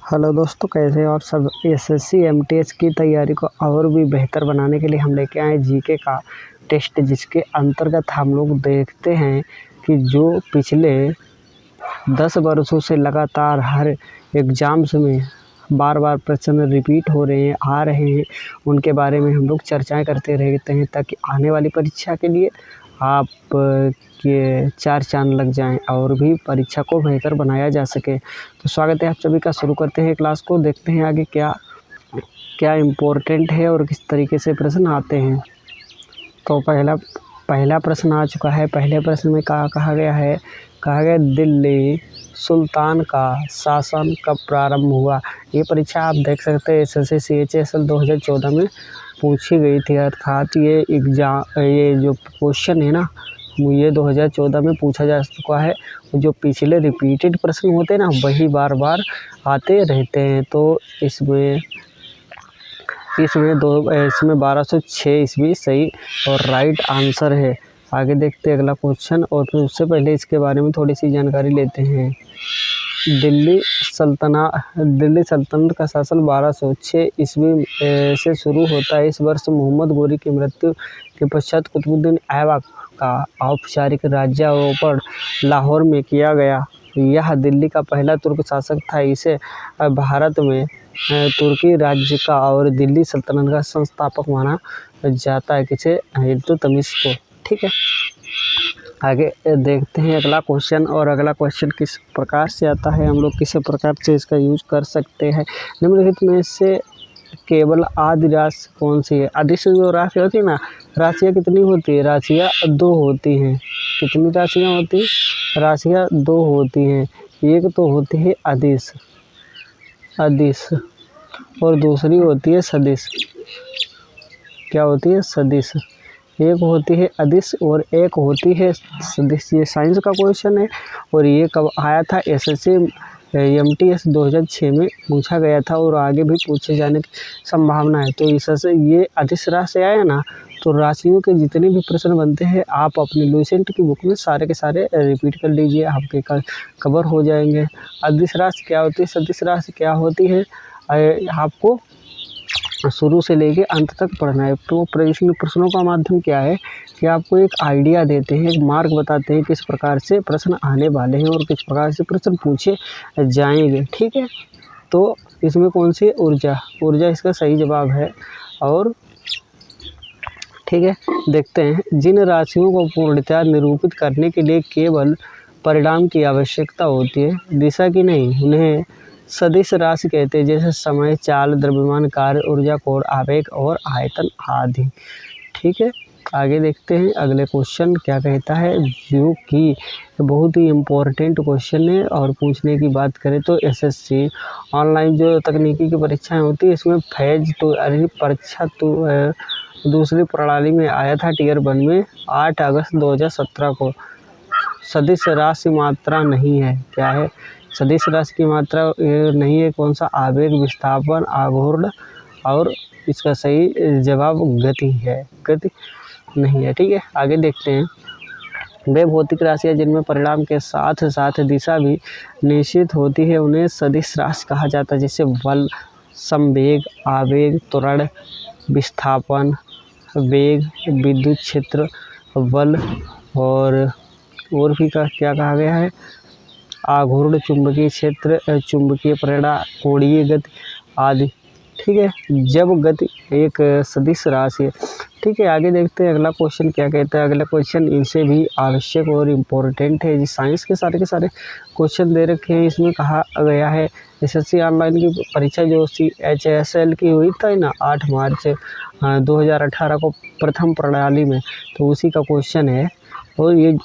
Hello दोस्तों, कैसे हो आप सब। एसएससी एमटीएस की तैयारी को और भी बेहतर बनाने के लिए हम लेके आए जीके का टेस्ट, जिसके अंतर्गत हम लोग देखते हैं कि जो पिछले 10 वर्षों से लगातार हर एग्ज़ाम्स में बार बार प्रश्न रिपीट हो रहे हैं, आ रहे हैं, उनके बारे में हम लोग चर्चाएं करते रहते हैं ताकि आने वाली परीक्षा के लिए आप के चार चाँद लग जाएं और भी परीक्षा को बेहतर बनाया जा सके। तो स्वागत है आप सभी का। शुरू करते हैं क्लास को, देखते हैं आगे क्या क्या इम्पोर्टेंट है और किस तरीके से प्रश्न आते हैं। तो पहला प्रश्न आ चुका है। पहले प्रश्न में कहा गया दिल्ली सुल्तान का शासन कब प्रारंभ हुआ। ये परीक्षा आप देख सकते हैं एसएससी CHSL 2014 में पूछी गई थी। अर्थात ये जो क्वेश्चन है ना, ये 2014 में पूछा जा चुका है। जो पिछले रिपीटेड प्रश्न होते हैं ना, वही बार बार आते रहते हैं। तो इसमें 1206 ईस्वी सही और राइट आंसर है। आगे देखते हैं अगला क्वेश्चन, और फिर उससे पहले इसके बारे में थोड़ी सी जानकारी लेते हैं। दिल्ली सल्तनत का शासन 1206 ईस्वी से शुरू होता है। इस वर्ष मोहम्मद गोरी की मृत्यु के पश्चात कुतुबुद्दीन ऐबक का औपचारिक राज्यारोपण लाहौर में किया गया। यह दिल्ली का पहला तुर्क शासक था। इसे भारत में तुर्की राज्य का और दिल्ली सल्तनत का संस्थापक माना जाता है, किसे इल्तुतमिश को। ठीक है, आगे देखते हैं अगला क्वेश्चन। और अगला क्वेश्चन किस प्रकार से आता है, हम लोग किस प्रकार से इसका यूज कर सकते हैं। निम्नलिखित में से केवल आदि राशि कौन सी है। आदि से जो राशि होती है ना, राशियाँ कितनी होती है, राशियाँ 2 होती हैं। कितनी राशियाँ होती हैं, राशियाँ 2 होती हैं। एक तो होती है अदिश और दूसरी होती है सदिश। क्या होती है, सदिश। एक होती है अदिश और एक होती है सदिश। ये साइंस का क्वेश्चन है और ये कब आया था, एसएससी MTS 2006 में पूछा गया था और आगे भी पूछे जाने की संभावना है। तो इससे ये अदिश राशि आया ना, तो राशियों के जितने भी प्रश्न बनते हैं आप अपनी लुसेंट की बुक में सारे के सारे रिपीट कर लीजिए, आपके कवर हो जाएंगे। अदिश राशि क्या होती है, सदिश राशि क्या होती है, आपको शुरू से लेके अंत तक पढ़ना है। तो प्रश्नों का माध्यम क्या है कि आपको एक आइडिया देते हैं, एक मार्ग बताते हैं किस प्रकार से प्रश्न आने वाले हैं और किस प्रकार से प्रश्न पूछे जाएंगे। ठीक है, तो इसमें कौन सी ऊर्जा इसका सही जवाब है। और ठीक है, देखते हैं। जिन राशियों को पूर्णतः निरूपित करने के लिए केवल परिणाम की आवश्यकता होती है, दिशा की नहीं, उन्हें सदिश राशि कहते हैं। जैसे समय, चाल, द्रव्यमान, कार्य, ऊर्जा, कोण, आवेग और आयतन आदि। ठीक है, आगे देखते हैं अगले क्वेश्चन क्या कहता है, जो कि बहुत ही इम्पोर्टेंट क्वेश्चन है। और पूछने की बात करें तो एसएससी ऑनलाइन जो तकनीकी की परीक्षाएं होती है, इसमें परीक्षा दूसरी प्रणाली में आया था टियर 1 में 8 अगस्त 2017 को। सदिश राशि मात्रा नहीं है। क्या है, सदिश राशि की मात्रा नहीं है। कौन सा, आवेग, विस्थापन, आघूर्ण, और इसका सही जवाब गति है। गति नहीं है। ठीक है, आगे देखते हैं। वे भौतिक राशियाँ जिनमें परिणाम के साथ साथ दिशा भी निश्चित होती है, उन्हें सदिश राशि कहा जाता है। जैसे बल, संवेग, आवेग, त्वरण, विस्थापन, वेग, विद्युत क्षेत्र, बल, और भी क्या कहा गया है, आघूर्ण, चुंबकीय क्षेत्र, चुंबकीय प्रेरणा, कोणीय गति आदि। ठीक है, जब गति एक सदिश राशि है। ठीक है, आगे देखते हैं अगला क्वेश्चन क्या कहता है। अगला क्वेश्चन इनसे भी आवश्यक और इम्पोर्टेंट है। जी, साइंस के सारे क्वेश्चन दे रखे हैं। इसमें कहा गया है एसएससी ऑनलाइन की परीक्षा जो CHSL की हुई था ना 8 मार्च 2018 को प्रथम प्रणाली में, तो उसी का क्वेश्चन है। और ये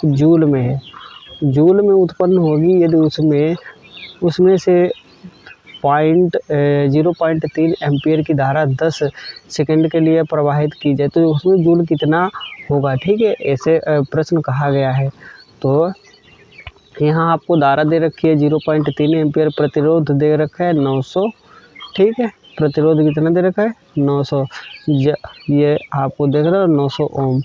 जूल में है। जूल में उत्पन्न होगी यदि उसमें से 0.3 एम्पियर की धारा 10 सेकंड के लिए प्रवाहित की जाए, तो उसमें जूल कितना होगा। ठीक है, ऐसे प्रश्न कहा गया है। तो यहाँ आपको धारा दे रखी है 0.3 एम्पियर, प्रतिरोध दे रखा है 900। ठीक है, प्रतिरोध कितना दे रखा है, 900। ये आपको देख रहे हो 900 ओम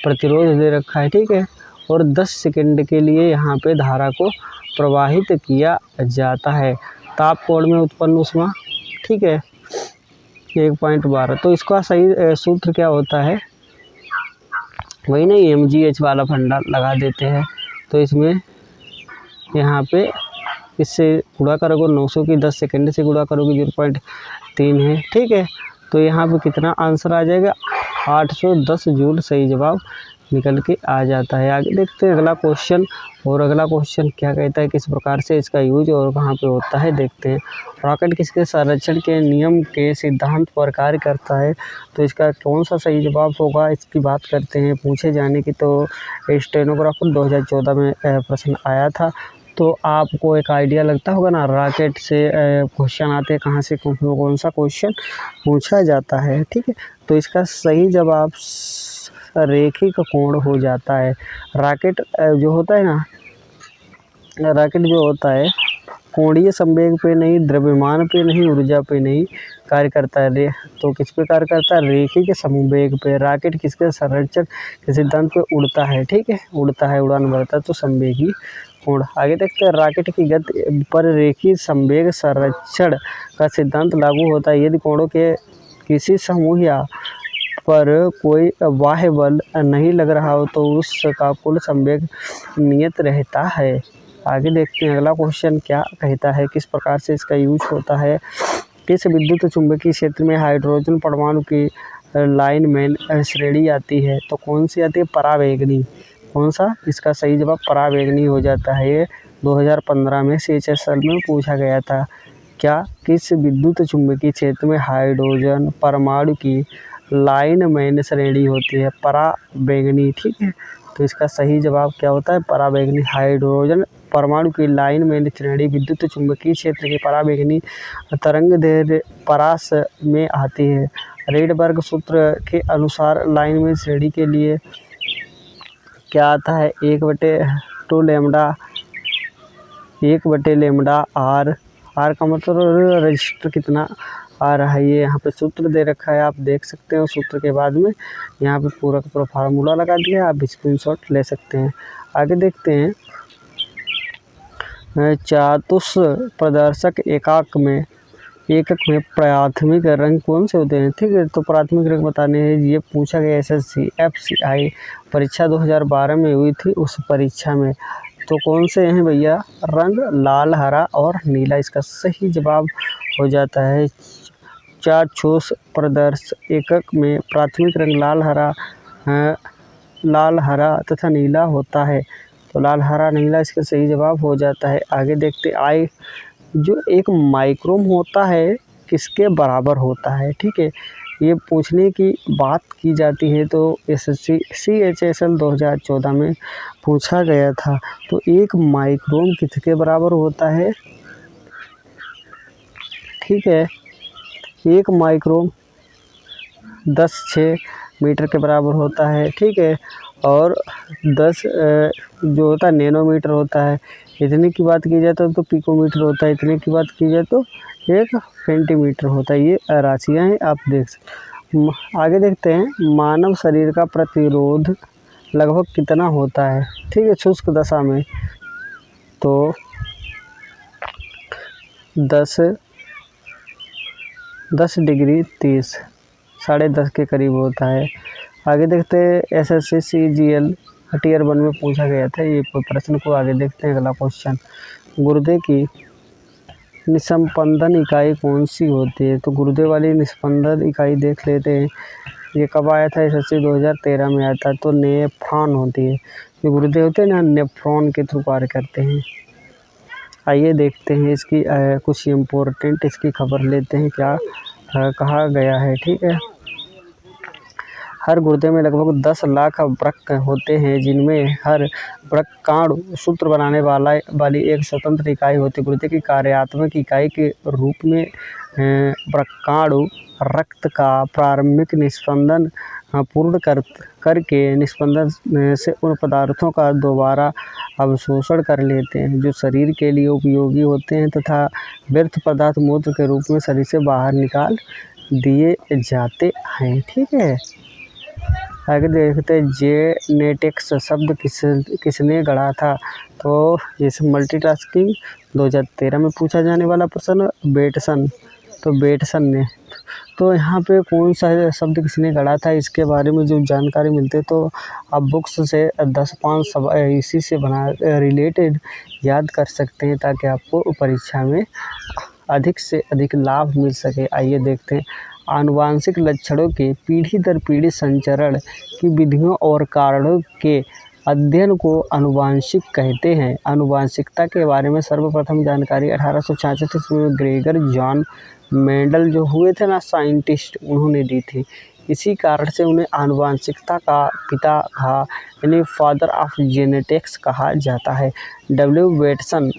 प्रतिरोध दे रखा है। ठीक है, और 10 सेकंड के लिए यहाँ पे धारा को प्रवाहित किया जाता है। ताप कोण में उत्पन्न ऊष्मा, ठीक है, 1.12। तो इसका सही सूत्र क्या होता है, वही ना mgh वाला फंडा लगा देते हैं। तो इसमें यहाँ पे इससे गुणा करोगे 900 की 10 सेकंड से गुणा करोगे 0.3 है, ठीक है। तो यहाँ पे कितना आंसर आ जाएगा, 810 जूल सही जवाब निकल के आ जाता है। आगे देखते हैं अगला क्वेश्चन। और अगला क्वेश्चन क्या कहता है, किस प्रकार से इसका यूज और कहाँ पे होता है देखते हैं। रॉकेट किसके संरक्षण के नियम के सिद्धांत पर कार्य करता है, तो इसका कौन सा सही जवाब होगा, इसकी बात करते हैं। पूछे जाने की तो स्टेनोग्राफर 2014 में प्रश्न आया था। तो आपको एक आइडिया लगता होगा ना, रॉकेट से क्वेश्चन आते हैं, कहाँ से कौन सा क्वेश्चन पूछा जाता है, ठीक है। तो इसका सही जवाब रेखिक कोण हो जाता है। रॉकेट जो होता है ना, रॉकेट जो होता है कोणीय संवेग पे नहीं, द्रव्यमान पे नहीं, ऊर्जा पे नहीं कार्य करता है। तो किस पे कार्य करता है, रेखिक संवेग पे। रॉकेट किसके संरक्षण के सिद्धांत पे उड़ता है, ठीक है, उड़ता है, उड़ान भरता है, तो संवेगी कोण। आगे देखते हैं, रॉकेट की गति पर रेखीय संवेग संरक्षण का सिद्धांत लागू होता है यदि कोणों के किसी समूह या पर कोई बाह्य बल नहीं लग रहा हो तो उसका कुल संवेग नियत रहता है। आगे देखते हैं अगला क्वेश्चन क्या कहता है, किस प्रकार से इसका यूज होता है। किस विद्युत चुंबकीय क्षेत्र में हाइड्रोजन परमाणु की लाइनमैन श्रेणी आती है, तो कौन सी आती है, परावैगनी। कौन सा, इसका सही जवाब परावैगनी हो जाता है। ये 2015 में CHSL में पूछा गया था। क्या, किस विद्युत चुंबकीय क्षेत्र में हाइड्रोजन परमाणु की लाइनमैन श्रेणी होती है, परावैगनी, ठीक है। तो इसका सही जवाब क्या होता है, परावैगनी। हाइड्रोजन परमाणु की लाइनमैन श्रेणी विद्युत चुंबकीय क्षेत्र के परावैगनी तरंगदैर्घ्य परास में आती है। रेडबर्ग सूत्र के अनुसार लाइनमैन श्रेणी के लिए क्या आता है, 1/2 लैम्डा, 1/2 लैम्डा आर। आर का मतलब रजिस्टर कितना आ रहा है, ये यहाँ पे सूत्र दे रखा है, आप देख सकते हो। सूत्र के बाद में यहाँ पे पूरा का पूरा फार्मूला लगा दिया, आप स्क्रीनशॉट ले सकते हैं। आगे देखते हैं, चातुष प्रदर्शक एकक में प्राथमिक रंग कौन से होते हैं, ठीक है। तो प्राथमिक रंग बताने हैं, ये पूछा गया SSC FCI परीक्षा 2012 में हुई थी, उस परीक्षा में। तो कौन से हैं भैया, रंग लाल, हरा और नीला, इसका सही जवाब हो जाता है। चाक्षुष प्रदर्शक एकक में प्राथमिक रंग लाल, हरा तथा नीला होता है। तो लाल, हरा, नीला इसका सही जवाब हो जाता है। आगे देखते आई जो एक माइक्रोम होता है किसके बराबर होता है, ठीक है। ये पूछने की बात की जाती है, तो SSC CHSL 2014 में पूछा गया था। तो एक माइक्रोम किसके बराबर होता है, ठीक है। एक माइक्रोम 10/6 मीटर के बराबर होता है, ठीक है। और 10 जो होता है नैनोमीटर होता है। इतने की बात की जाए तो पिकोमीटर होता है, इतने की बात की जाए तो 1 सेंटीमीटर होता है। ये राशियाँ हैं, आप देख सकते। आगे देखते हैं, मानव शरीर का प्रतिरोध लगभग कितना होता है, ठीक है, शुष्क दशा में। तो 10 डिग्री 30, 10.5 के करीब होता है। आगे देखते हैं, SSC CGL टियर 1 में पूछा गया था ये प्रश्न को। आगे देखते हैं अगला क्वेश्चन, गुर्दे की निस्पंदन इकाई कौन सी होती है, तो गुर्दे वाली निस्पंदन इकाई देख लेते हैं। ये कब आया था, SSC 2013 में आया था। तो नेफ्रॉन होती है, जो गुर्दे होते हैं ना, नेफ्रॉन के थ्रू कार्य करते हैं। आइए देखते हैं इसकी कुछ इम्पोर्टेंट इसकी खबर लेते हैं, क्या कहा गया है, ठीक है। हर गुर्दे में लगभग 10 लाख वृक्क होते हैं, जिनमें हर वृक्काणु सूत्र बनाने वाली एक स्वतंत्र इकाई होती है। गुर्दे की कार्यात्मक इकाई के रूप में वृक्काणु रक्त का प्रारंभिक निस्पंदन पूर्ण करके निस्पंदन से उन पदार्थों का दोबारा अवशोषण कर लेते हैं जो शरीर के लिए उपयोगी होते हैं, तथा व्यर्थ पदार्थ मूत्र के रूप में शरीर से बाहर निकाल दिए जाते हैं, ठीक है। आगे देखते हैं जेनेटिक्स शब्द किसने गढ़ा था। तो इस मल्टीटास्किंग 2013 में पूछा जाने वाला प्रश्न बेटसन, तो बेटसन ने। तो यहाँ पे कौन सा शब्द किसने गढ़ा था इसके बारे में जो जानकारी मिलती है तो आप बुक्स से 10-5 इसी से बना रिलेटेड याद कर सकते हैं ताकि आपको परीक्षा में अधिक से अधिक लाभ मिल सके। आइए देखते हैं आनुवांशिक लक्षणों के पीढ़ी दर पीढ़ी संचरण की विधियों और कारणों के अध्ययन को आनुवांशिक कहते हैं। आनुवांशिकता के बारे में सर्वप्रथम जानकारी 1866 ईस्वी में ग्रेगर जॉन मेंडल जो हुए थे ना साइंटिस्ट, उन्होंने दी थी। इसी कारण से उन्हें आनुवांशिकता का पिता कहा, यानी फादर ऑफ जेनेटिक्स कहा जाता है। डब्ल्यू बेटसन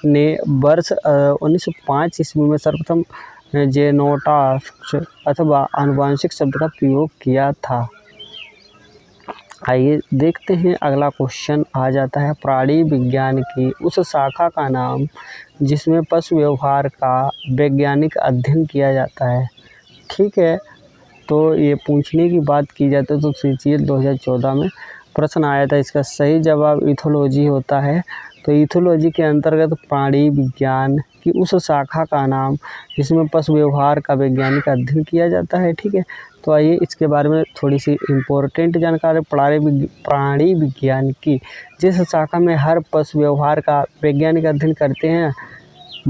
ने वर्ष 1905 ईस्वी में सर्वप्रथम जेनोटाइप्स अथवा आनुवांशिक शब्द का प्रयोग किया था। आइए देखते हैं अगला क्वेश्चन आ जाता है प्राणी विज्ञान की उस शाखा का नाम जिसमें पशु व्यवहार का वैज्ञानिक अध्ययन किया जाता है। ठीक है, तो ये पूछने की बात की जाती है तो सीजीएल 2014 में प्रश्न आया था। इसका सही जवाब इथोलॉजी होता है। तो इथोलॉजी के अंतर्गत प्राणी विज्ञान की उस शाखा का नाम जिसमें पशु व्यवहार का वैज्ञानिक अध्ययन किया जाता है। ठीक है, तो आइए इसके बारे में थोड़ी सी इम्पोर्टेंट जानकारी। प्राणी विज्ञान की जिस शाखा में हर पशु व्यवहार का वैज्ञानिक अध्ययन करते हैं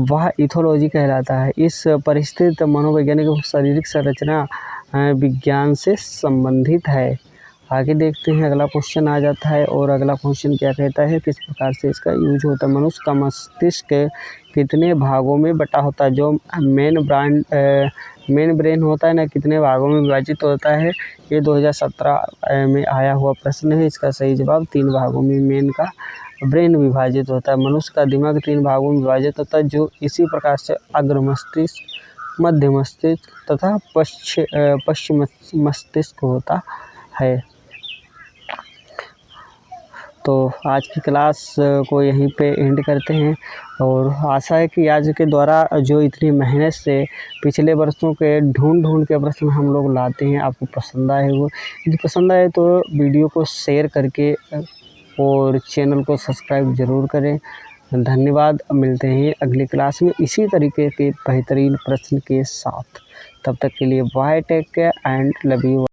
वह इथोलॉजी कहलाता है। इस परिस्थिति मनोवैज्ञानिक शारीरिक संरचना विज्ञान से संबंधित है। आगे देखते हैं अगला क्वेश्चन आ जाता है और अगला क्वेश्चन क्या कहता है, किस प्रकार से इसका यूज होता है। मनुष्य का मस्तिष्क कितने भागों में बटा होता है। जो मेन ब्रेन होता है ना, कितने भागों में विभाजित होता है। ये 2017 में आया हुआ प्रश्न है। इसका सही जवाब 3 भागों में मेन का ब्रेन विभाजित होता है। मनुष्य का दिमाग 3 भागों में विभाजित होता है जो इसी प्रकार से अग्र मस्तिष्क, मध्य मस्तिष्क तथा पश्चिम मस्तिष्क होता है। तो आज की क्लास को यहीं पे एंड करते हैं और आशा है कि आज के द्वारा जो इतनी मेहनत से पिछले वर्षों के ढूंढ के प्रश्न हम लोग लाते हैं आपको पसंद आए। वो यदि पसंद आए तो वीडियो को शेयर करके और चैनल को सब्सक्राइब ज़रूर करें। धन्यवाद। मिलते हैं अगली क्लास में इसी तरीके के बेहतरीन प्रश्न के साथ। तब तक के लिए bye, take care and love you.